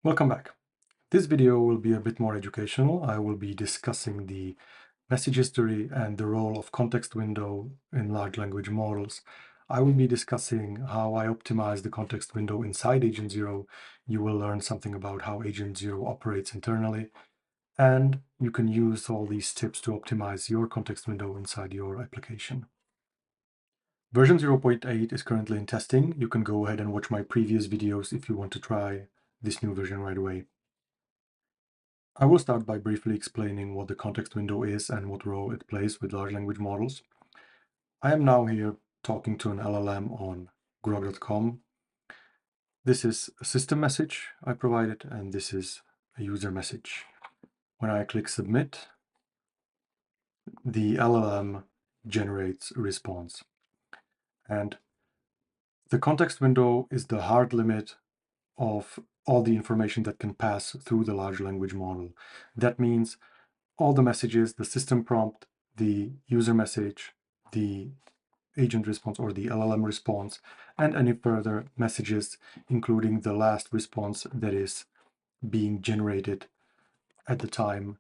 Welcome back. This video will be a bit more educational. I will be discussing the message history and the role of context window in large language models. I will be discussing how I optimize the context window inside Agent Zero. You will learn something about how Agent Zero operates internally, and you can use all these tips to optimize your context window inside your application. Version 0.8 is currently in testing. You can go ahead and watch my previous videos if you want to try this new version right away. I will start by briefly explaining what the context window is and what role it plays with large language models. I am now here talking to an LLM on grok.com. This is a system message I provided, and this is a user message. When I click submit, the LLM generates a response. And the context window is the hard limit of all the information that can pass through the large language model. That means all the messages, the system prompt, the user message, the agent response or the LLM response, and any further messages, including the last response that is being generated at the time,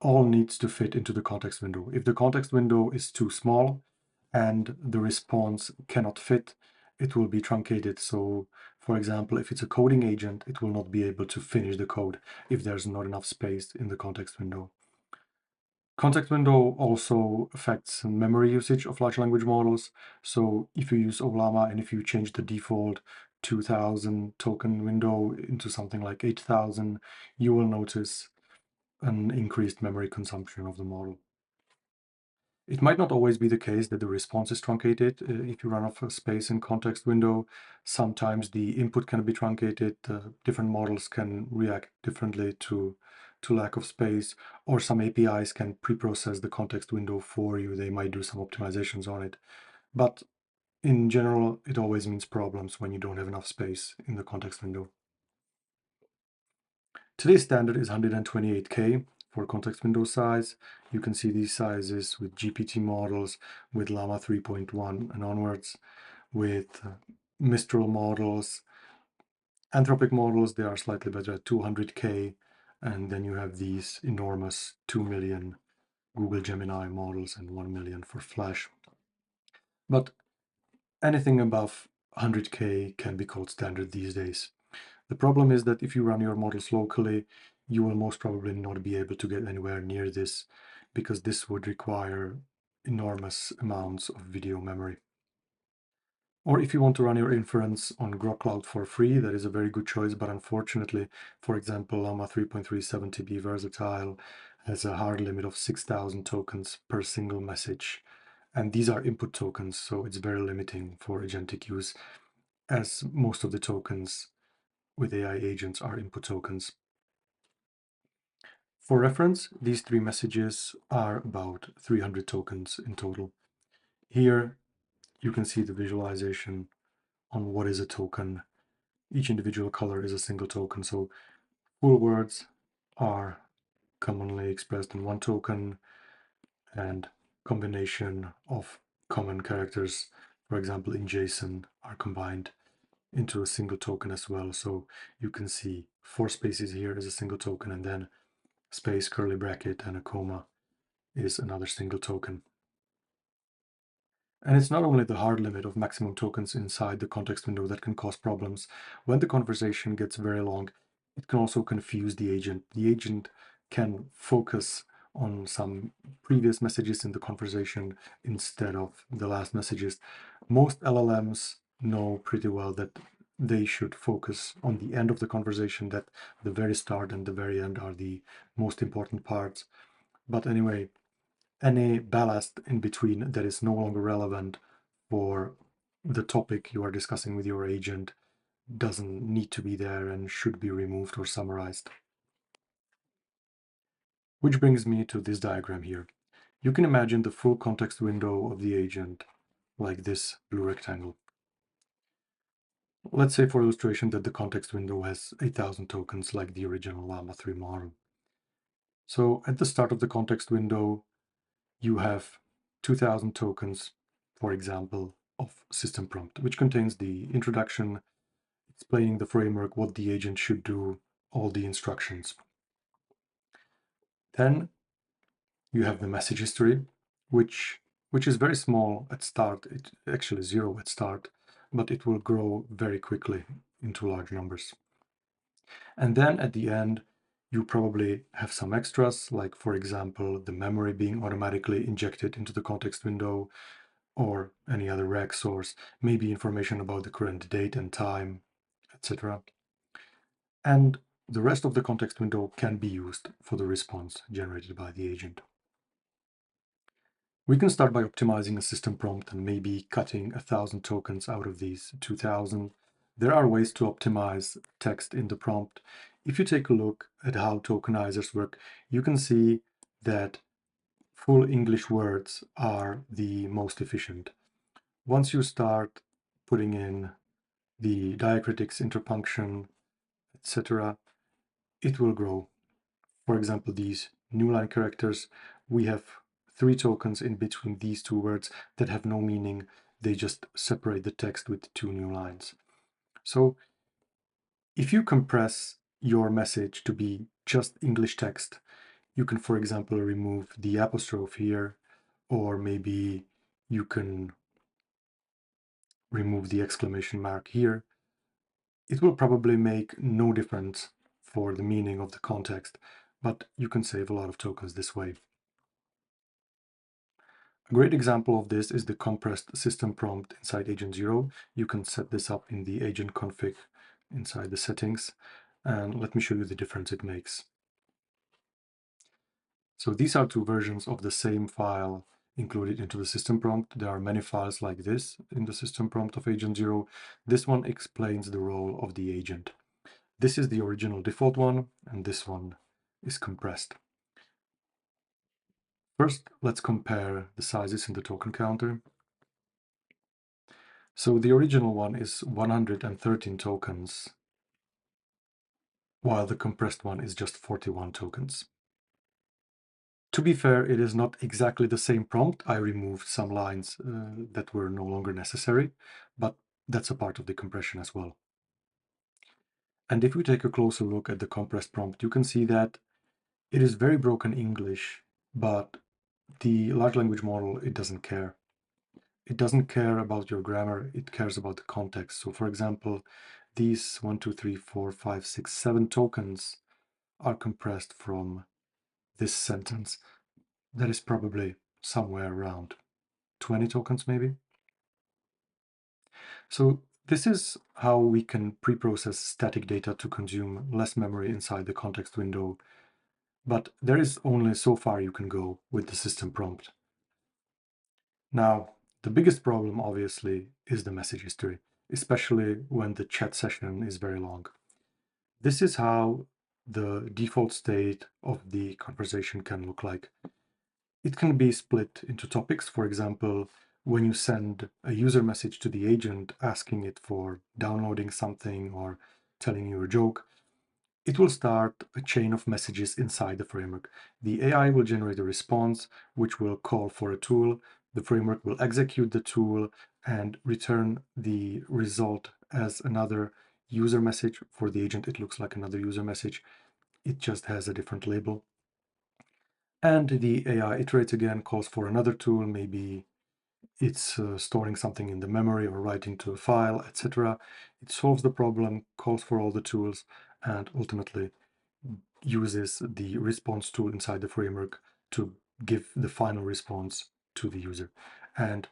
all needs to fit into the context window. If the context window is too small and the response cannot fit, it will be truncated. So, for example, if it's a coding agent, it will not be able to finish the code if there's not enough space in the context window. Context window also affects memory usage of large language models. So if you use Ollama and if you change the default 2000 token window into something like 8000, you will notice an increased memory consumption of the model. It might not always be the case that the response is truncated if you run out of space in context window. Sometimes the input can be truncated. Different models can react differently to lack of space, or some APIs can pre-process the context window for you. They might do some optimizations on it. But in general, it always means problems when you don't have enough space in the context window. Today's standard is 128K for context window size. You can see these sizes with GPT models, with Llama 3.1 and onwards, with Mistral models. Anthropic models, they are slightly better at 200K. And then you have these enormous 2 million Google Gemini models and 1 million for Flash. But anything above 100K can be called standard these days. The problem is that if you run your models locally, you will most probably not be able to get anywhere near this, because this would require enormous amounts of video memory. Or if you want to run your inference on Grok Cloud for free, that is a very good choice, but unfortunately, for example, Llama 3.37 to be versatile has a hard limit of 6,000 tokens per single message. And these are input tokens, so it's very limiting for agentic use, as most of the tokens with AI agents are input tokens. For reference, these three messages are about 300 tokens in total. Here, you can see the visualization on what is a token. Each individual color is a single token, so full words are commonly expressed in one token, and combination of common characters, for example in JSON, are combined into a single token as well. So you can see 4 spaces here is a single token, and then space, curly bracket, and a comma is another single token. And it's not only the hard limit of maximum tokens inside the context window that can cause problems. When the conversation gets very long, it can also confuse the agent. The agent can focus on some previous messages in the conversation instead of the last messages. Most LLMs know pretty well that they should focus on the end of the conversation, that the very start and the very end are the most important parts. But anyway, any ballast in between that is no longer relevant for the topic you are discussing with your agent doesn't need to be there and should be removed or summarized. Which brings me to this diagram here. You can imagine the full context window of the agent like this blue rectangle. Let's say for illustration that the context window has 8,000 tokens like the original Llama 3 model. So at the start of the context window, you have 2,000 tokens, for example, of system prompt, which contains the introduction, explaining the framework, what the agent should do, all the instructions. Then you have the message history, which is very small at start. It's actually 0 at start, but it will grow very quickly into large numbers. And then at the end, you probably have some extras, like for example, the memory being automatically injected into the context window, or any other reg source, maybe information about the current date and time, etc. And the rest of the context window can be used for the response generated by the agent. We can start by optimizing a system prompt and maybe cutting 1,000 tokens out of these 2,000. There are ways to optimize text in the prompt. If you take a look at how tokenizers work, you can see that full English words are the most efficient. Once you start putting in the diacritics, interpunction, etc., it will grow. For example, these new line characters, we have 3 tokens in between these 2 words that have no meaning. They just separate the text with 2 new lines. So if you compress your message to be just English text, you can, for example, remove the apostrophe here, or maybe you can remove the exclamation mark here. It will probably make no difference for the meaning of the context, but you can save a lot of tokens this way. A great example of this is the compressed system prompt inside Agent 0. You can set this up in the agent config inside the settings, and let me show you the difference it makes. So these are 2 versions of the same file included into the system prompt. There are many files like this in the system prompt of Agent 0. This one explains the role of the agent. This is the original default one, and this one is compressed. First, let's compare the sizes in the token counter. So the original one is 113 tokens, while the compressed one is just 41 tokens. To be fair, it is not exactly the same prompt. I removed some lines that were no longer necessary, but that's a part of the compression as well. And if we take a closer look at the compressed prompt, you can see that it is very broken English, but the large language model, it doesn't care. It doesn't care about your grammar, it cares about the context. So for example, these 1, 2, 3, 4, 5, 6, 7 tokens are compressed from this sentence. That is probably somewhere around 20 tokens maybe. So this is how we can pre-process static data to consume less memory inside the context window. But there is only so far you can go with the system prompt. Now, the biggest problem, obviously, is the message history, especially when the chat session is very long. This is how the default state of the conversation can look like. It can be split into topics. For example, when you send a user message to the agent asking it for downloading something or telling you a joke, it will start a chain of messages inside the framework. The AI will generate a response, which will call for a tool. The framework will execute the tool and return the result as another user message. For the agent, it looks like another user message. It just has a different label. And the AI iterates again, calls for another tool. Maybe it's storing something in the memory or writing to a file, etc. It solves the problem, calls for all the tools, and ultimately uses the response tool inside the framework to give the final response to the user. And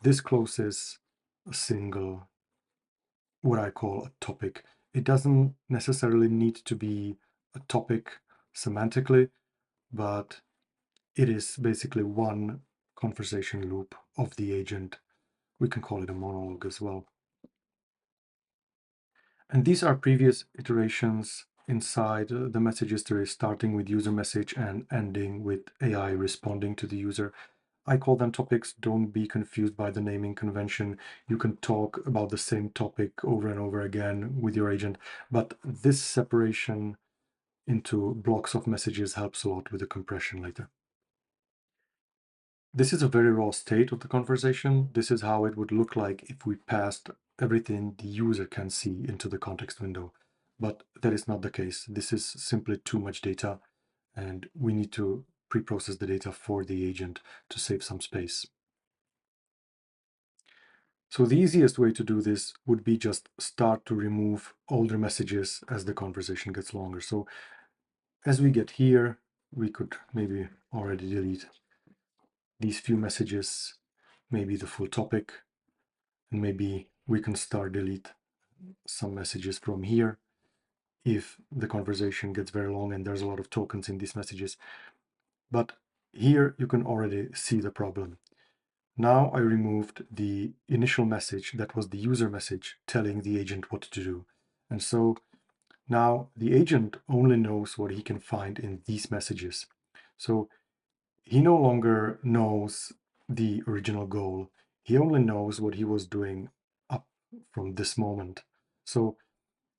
this closes a single, what I call a topic. It doesn't necessarily need to be a topic semantically, but it is basically one conversation loop of the agent. We can call it a monologue as well. And these are previous iterations inside the message history, starting with user message and ending with AI responding to the user. I call them topics. Don't be confused by the naming convention. You can talk about the same topic over and over again with your agent, but this separation into blocks of messages helps a lot with the compression later. This is a very raw state of the conversation. This is how it would look like if we passed everything the user can see into the context window. but that is not the case. This is simply too much data, and we need to pre-process the data for the agent to save some space. So the easiest way to do this would be just start to remove older messages as the conversation gets longer. So as we get here, we could maybe already delete these few messages, maybe the full topic, and maybe we can start delete some messages from here if the conversation gets very long and there's a lot of tokens in these messages. But here you can already see the problem. Now I removed the initial message that was the user message telling the agent what to do. And so now the agent only knows what he can find in these messages. So he no longer knows the original goal. He only knows what he was doing up from this moment. So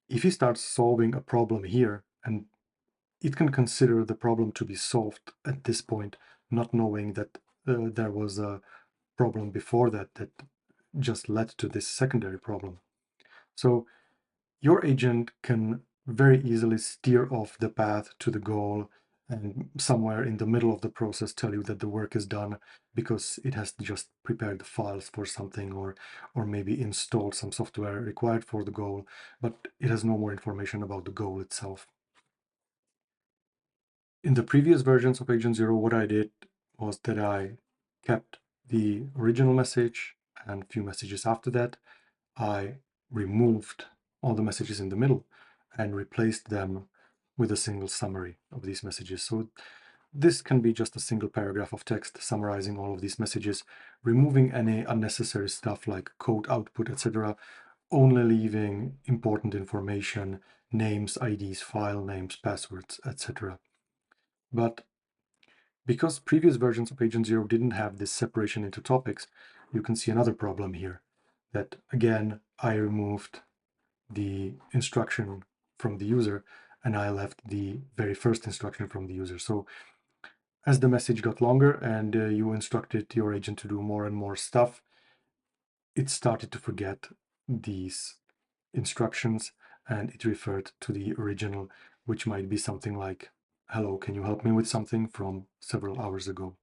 if he starts solving a problem here, and it can consider the problem to be solved at this point, not knowing that there was a problem before that just led to this secondary problem. So your agent can very easily steer off the path to the goal and somewhere in the middle of the process tell you that the work is done because it has just prepared the files for something or maybe installed some software required for the goal, but it has no more information about the goal itself. In the previous versions of Agent Zero, what I did was that I kept the original message and a few messages after that. I removed all the messages in the middle and replaced them with a single summary of these messages. So this can be just a single paragraph of text summarizing all of these messages, removing any unnecessary stuff like code output, etc., only leaving important information, names, IDs, file names, passwords, etc. But because previous versions of Agent Zero didn't have this separation into topics, you can see another problem here, that again, I removed the instruction from the user and I left the very first instruction from the user. So as the message got longer and you instructed your agent to do more and more stuff, it started to forget these instructions and it referred to the original, which might be something like, "Hello, can you help me with something?" from several hours ago.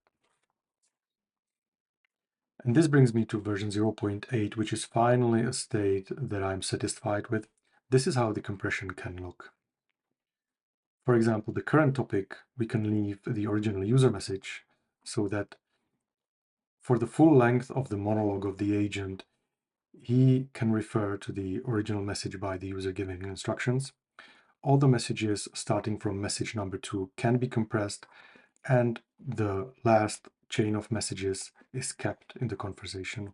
And this brings me to version 0.8, which is finally a state that I'm satisfied with. This is how the compression can look. For example, the current topic, we can leave the original user message so that for the full length of the monologue of the agent, he can refer to the original message by the user giving instructions. All the messages starting from message number 2 can be compressed, and the last chain of messages is kept in the conversation.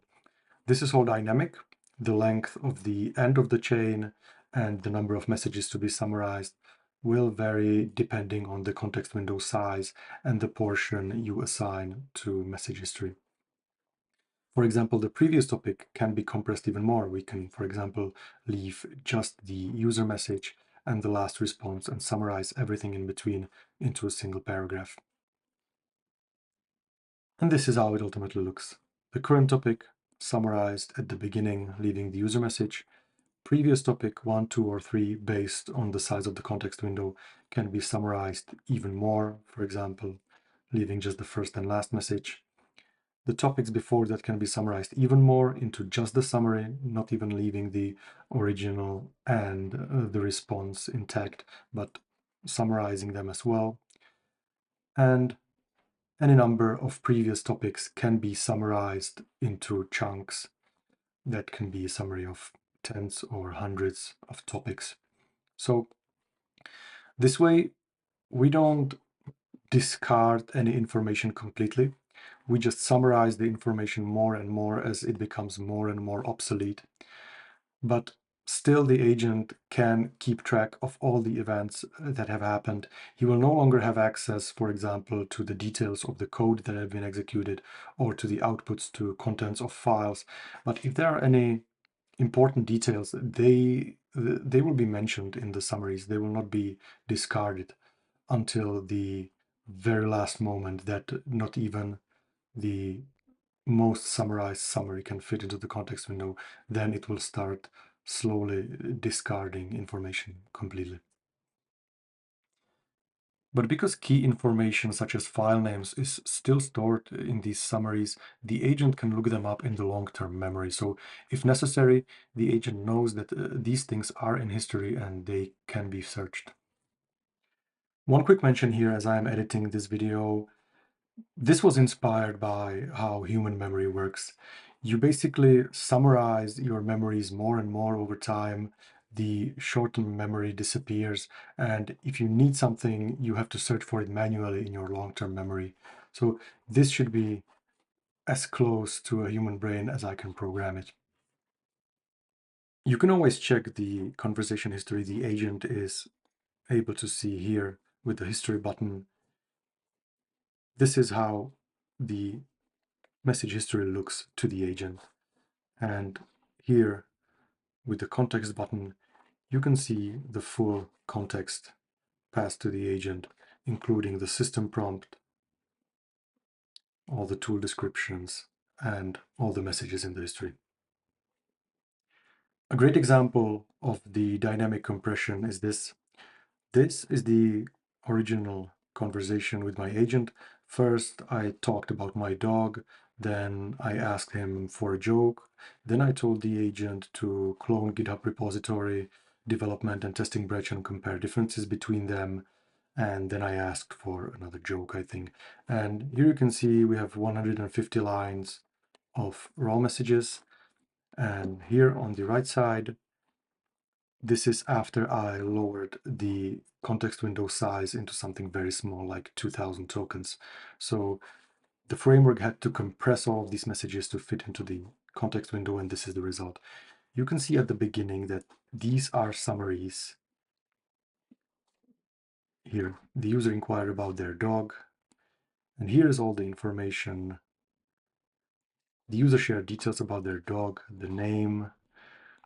This is all dynamic. The length of the end of the chain and the number of messages to be summarized will vary depending on the context window size and the portion you assign to message history. For example, the previous topic can be compressed even more. We can, for example, leave just the user message and the last response and summarize everything in between into a single paragraph. And this is how it ultimately looks. The current topic summarized at the beginning, leaving the user message. Previous topic 1, 2, or 3, based on the size of the context window, can be summarized even more, for example, leaving just the first and last message. The topics before that can be summarized even more into just the summary, not even leaving the original and the response intact, but summarizing them as well. And any number of previous topics can be summarized into chunks that can be a summary of tens or hundreds of topics. So this way, we don't discard any information completely. We just summarize the information more and more as it becomes more and more obsolete. But still, the agent can keep track of all the events that have happened. He will no longer have access, for example, to the details of the code that have been executed or to the outputs to contents of files. But if there are any important details, they will be mentioned in the summaries. They will not be discarded until the very last moment that not even the most summarized summary can fit into the context window. Then it will start slowly discarding information completely. But because key information such as file names is still stored in these summaries, the agent can look them up in the long-term memory. So if necessary, the agent knows that these things are in history and they can be searched. One quick mention here as I am editing this video, this was inspired by how human memory works. You basically summarize your memories more and more over time. The short-term memory disappears, and if you need something, you have to search for it manually in your long-term memory. So this should be as close to a human brain as I can program it. You can always check the conversation history the agent is able to see here with the history button. This is how the message history looks to the agent. And here with the context button, you can see the full context passed to the agent, including the system prompt, all the tool descriptions, and all the messages in the history. A great example of the dynamic compression is this. This is the original conversation with my agent. First, I talked about my dog, then I asked him for a joke, then I told the agent to clone GitHub repository, development and testing branch and compare differences between them, and then I asked for another joke, I think. And here you can see we have 150 lines of raw messages, and here on the right side, this is after I lowered the context window size into something very small, like 2000 tokens. So the framework had to compress all of these messages to fit into the context window, and this is the result. You can see at the beginning that these are summaries. Here, the user inquired about their dog, and here is all the information. The user shared details about their dog, the name,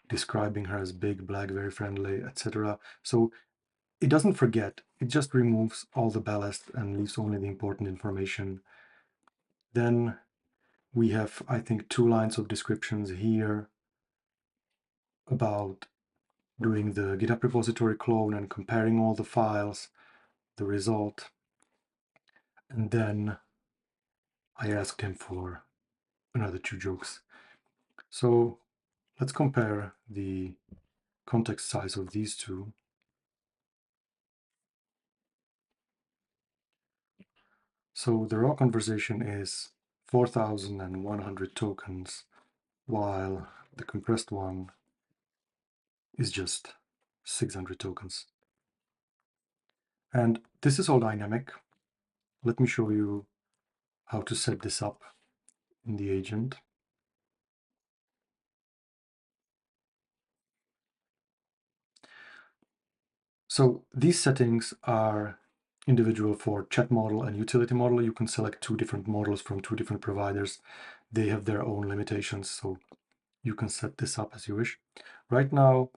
describing her as big, black, very friendly, etc. So it doesn't forget, it just removes all the ballast and leaves only the important information. Then we have, I think, 2 lines of descriptions here about doing the GitHub repository clone and comparing all the files, the result. And then I asked him for another 2 jokes. So let's compare the context size of these two. So the raw conversation is 4,100 tokens, while the compressed one is just 600 tokens. And this is all dynamic. Let me show you how to set this up in the agent. So these settings are individual for chat model and utility model. You can select 2 different models from 2 different providers. They have their own limitations, so you can set this up as you wish. Right now,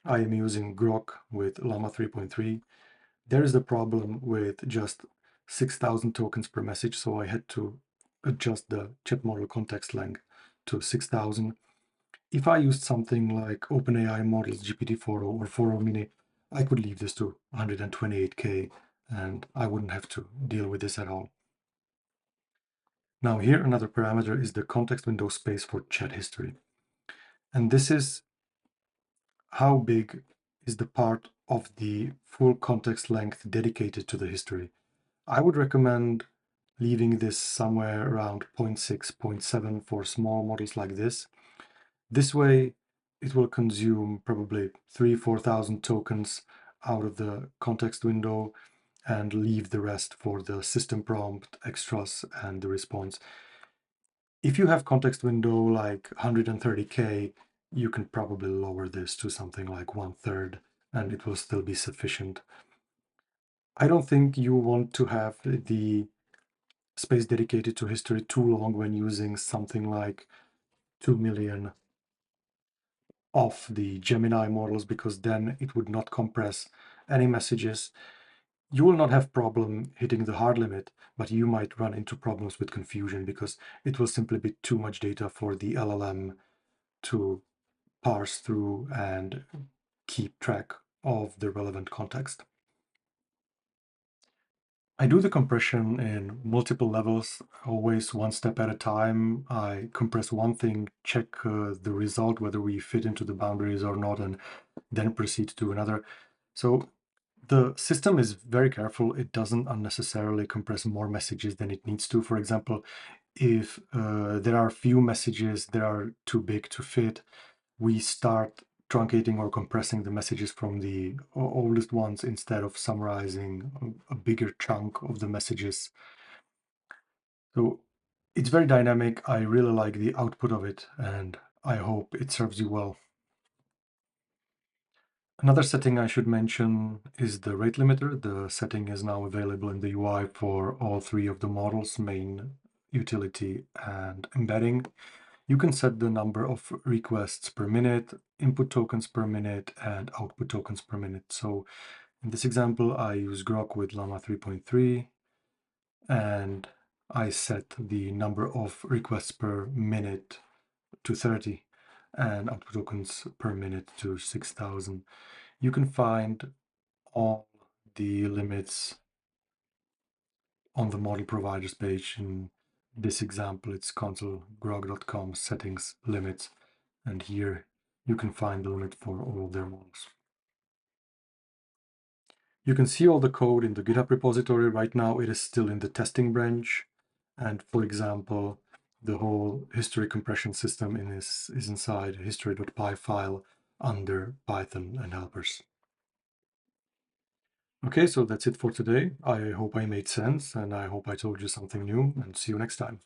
I am using Grok with Llama 3.3. There is the problem with just 6,000 tokens per message, so I had to adjust the chat model context length to 6,000. If I used something like OpenAI models GPT-4o or 4o mini, I could leave this to 128K and I wouldn't have to deal with this at all. Now here another parameter is the context window space for chat history. And this is how big is the part of the full context length dedicated to the history. I would recommend leaving this somewhere around 0.6, 0.7 for small models like this. This way, it will consume probably 3,000-4,000 tokens out of the context window and leave the rest for the system prompt, extras, and the response. If you have context window like 130K, you can probably lower this to something like 1/3, and it will still be sufficient. I don't think you want to have the space dedicated to history too long when using something like 2 million of the Gemini models, because then it would not compress any messages. You will not have problem hitting the hard limit, but you might run into problems with confusion because it will simply be too much data for the LLM to parse through and keep track of the relevant context. I do the compression in multiple levels, always one step at a time. I compress one thing, check the result, whether we fit into the boundaries or not, and then proceed to another. So the system is very careful. It doesn't unnecessarily compress more messages than it needs to. For example, if there are few messages that are too big to fit, we start truncating or compressing the messages from the oldest ones instead of summarizing a bigger chunk of the messages. So it's very dynamic. I really like the output of it, and I hope it serves you well. Another setting I should mention is the rate limiter. The setting is now available in the UI for all three of the models, main, utility, and embedding. You can set the number of requests per minute, input tokens per minute, and output tokens per minute. So in this example, I use Grok with Llama 3.3, and I set the number of requests per minute to 30 and output tokens per minute to 6,000. You can find all the limits on the model providers page. In this example, it's console.grok.com settings limits. And here you can find the limit for all of their models. You can see all the code in the GitHub repository. Right now it is still in the testing branch. And for example, the whole history compression system is inside history.py file under Python and helpers. Okay, so that's it for today. I hope I made sense, and I hope I told you something new, and see you next time.